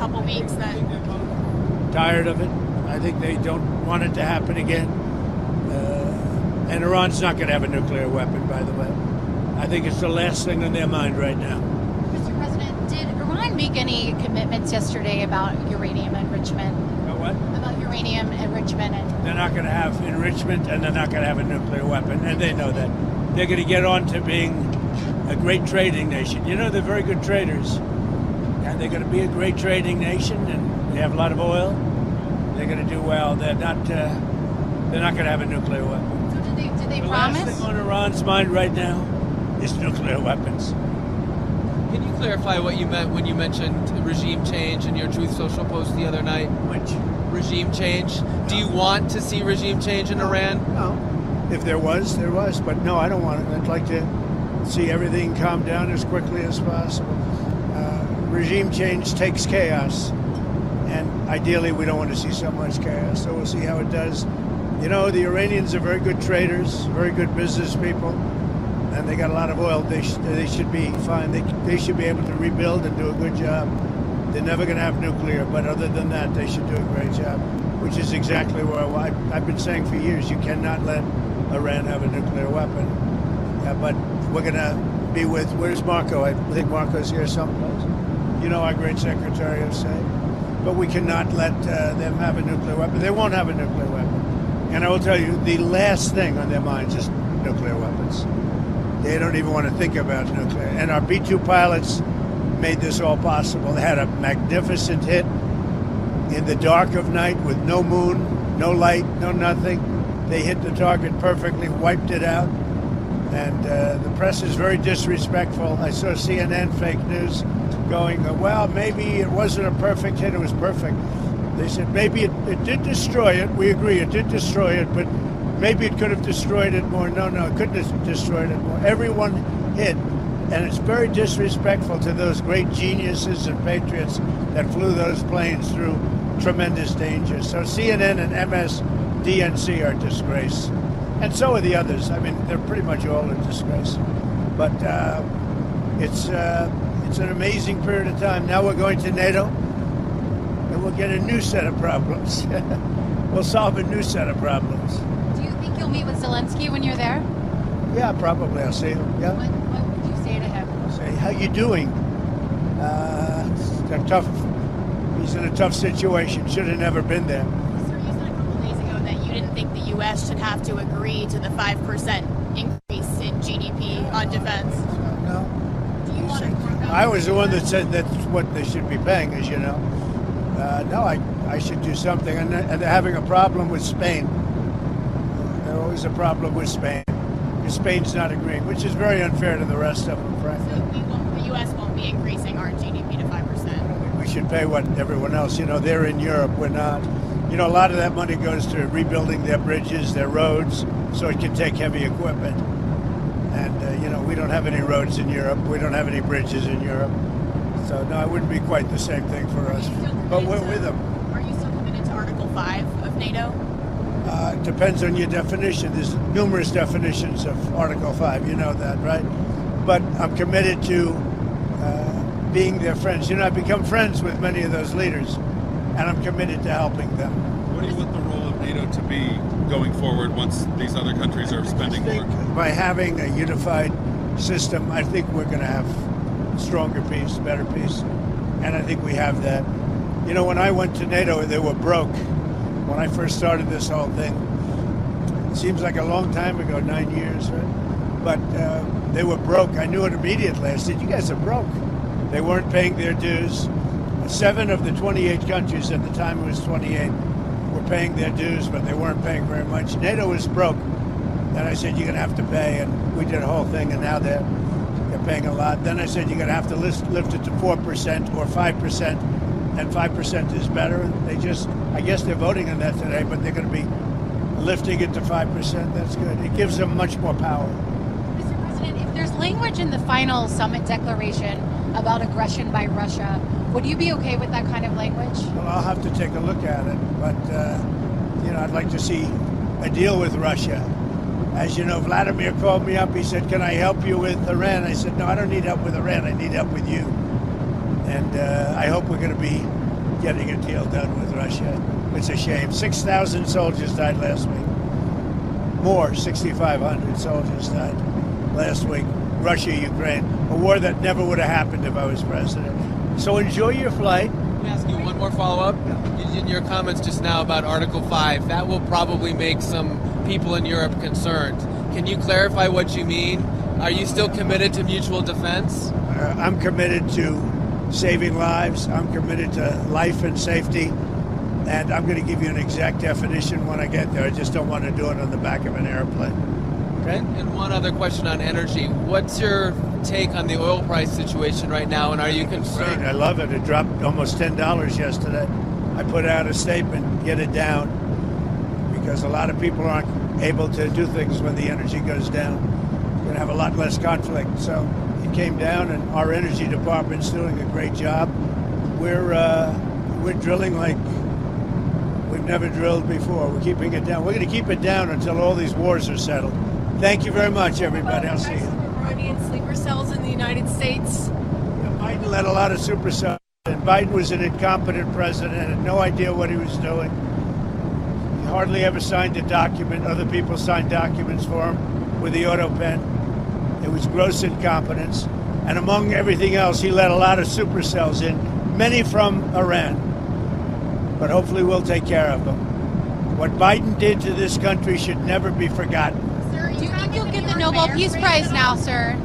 couple weeks that... Tired of it. I think they don't want it to happen again. And Iran's not going to have a nuclear weapon, by the way. I think it's the last thing on their mind right now. Mr. President, did Iran make any commitments yesterday about uranium enrichment? About what? About uranium enrichment. They're not going to have enrichment, and they're not going to have a nuclear weapon, and they know that. They're going to get on to being a great trading nation. You know, they're very good traders. And they're going to be a great trading nation, and they have a lot of oil. They're going to do well. They're not going to have a nuclear weapon. So did they the promise? The last thing on Iran's mind right now is nuclear weapons. Can you clarify what you meant when you mentioned regime change in your Truth Social post the other night? Which? Regime change. No. Do you want to see regime change in Iran? No. If there was, there was. But no, I don't want it. I'd like to see everything calm down as quickly as possible. Regime change takes chaos. And ideally, we don't want to see so much chaos. So we'll see how it does. You know, the Iranians are very good traders, very good business people. And they got a lot of oil. They should be fine. They should be able to rebuild and do a good job. They're never going to have nuclear, but other than that, they should do a great job, which is exactly where I've been saying for years. You cannot let Iran have a nuclear weapon. But we're going to be with, where's Marco? I think Marco's here someplace. You know, our great Secretary of State. But we cannot let them have a nuclear weapon. They won't have a nuclear weapon. And I will tell you, the last thing on their minds is nuclear weapons. They don't even want to think about nuclear. And our B-2 pilots made this all possible. They had a magnificent hit in the dark of night with no moon, no light, no nothing. They hit the target perfectly, wiped it out. And the press is very disrespectful. I saw CNN fake news going, well, maybe it wasn't a perfect hit, it was perfect. They said maybe it did destroy it. We agree, it did destroy it, but maybe it could have destroyed it more. No, it couldn't have destroyed it more. Everyone hit. And it's very disrespectful to those great geniuses and patriots that flew those planes through tremendous danger. So CNN and MSDNC are a disgrace. And so are the others. I mean, they're pretty much all a disgrace. But it's an amazing period of time. Now we're going to NATO, and we'll get a new set of problems. We'll solve a new set of problems. Do you think you'll meet with Zelensky when you're there? Yeah, probably. I'll see him. Yeah. What would you say to him? Say, how you doing? It's tough. He's in a tough situation. Should have never been there. Sir, you said a couple days ago that you didn't think the U.S. should have to agree to the 5% increase in GDP on defense. No. Do you want to? I was the one that said that's what they should be paying, as you know. No, I should do something. And they're having a problem with Spain. There's always a problem with Spain. Spain's not agreeing, which is very unfair to the rest of them, frankly. So the U.S. won't be increasing our GDP to 5%. We should pay what everyone else. You know, they're in Europe, we're not. You know, a lot of that money goes to rebuilding their bridges, their roads, so it can take heavy equipment. And, you know, we don't have any roads in Europe. We don't have any bridges in Europe. So, no, it wouldn't be quite the same thing for us. But we're with them. Are you still committed to Article 5 of NATO? It depends on your definition. There's numerous definitions of Article 5. You know that, right? But I'm committed to being their friends. You know, I've become friends with many of those leaders, and I'm committed to helping them. What do you want the role of NATO to be going forward once these other countries are spending more? By having a unified system, I think we're going to have stronger peace, better peace, and I think we have that. You know, when I went to NATO, they were broke. When I first started this whole thing, it seems like a long time ago, 9 years, right? But they were broke. I knew it immediately. I said, you guys are broke. They weren't paying their dues. 7 of the 28 countries, at the time it was 28, were paying their dues, but they weren't paying very much. NATO was broke. And I said, you're going to have to pay. And we did a whole thing, and now they're paying a lot. Then I said, you're going to have to lift it to 4% or 5%. And 5% is better. And they just, I guess they're voting on that today, but they're going to be lifting it to 5%. That's good. It gives them much more power. Mr. President, if there's language in the final summit declaration about aggression by Russia, would you be okay with that kind of language? Well, I'll have to take a look at it. But, you know, I'd like to see a deal with Russia. As you know, Vladimir called me up. He said, can I help you with Iran? I said, no, I don't need help with Iran. I need help with you. And I hope we're going to be getting a deal done with Russia. It's a shame. 6,000 soldiers died last week. More, 6,500 soldiers died last week. Russia, Ukraine, a war that never would have happened if I was president. So enjoy your flight. Let me ask you one more follow-up. In your comments just now about Article 5, that will probably make some people in Europe concerned. Can you clarify what you mean? Are you still committed to mutual defense? I'm committed to saving lives. I'm committed to life and safety. And I'm going to give you an exact definition when I get there. I just don't want to do it on the back of an airplane. Okay? And one other question on energy. What's your take on the oil price situation right now, and are you concerned? Great. I love it. It dropped almost $10 yesterday. I put out a statement, get it down, because a lot of people aren't able to do things when the energy goes down. We're going to have a lot less conflict. So it came down, and our energy department's doing a great job. We're drilling like we've never drilled before. We're keeping it down. We're going to keep it down until all these wars are settled. Thank you very much, everybody. I'll see you. Iranian sleeper cells in the United States. Biden led a lot of supercells, and Biden was an incompetent president, had no idea what he was doing. He hardly ever signed a document. Other people signed documents for him with the auto pen. It was gross incompetence. And among everything else, he let a lot of supercells in, many from Iran. But hopefully we'll take care of them. What Biden did to this country should never be forgotten. Do you think you'll get the Nobel Peace Prize now, sir?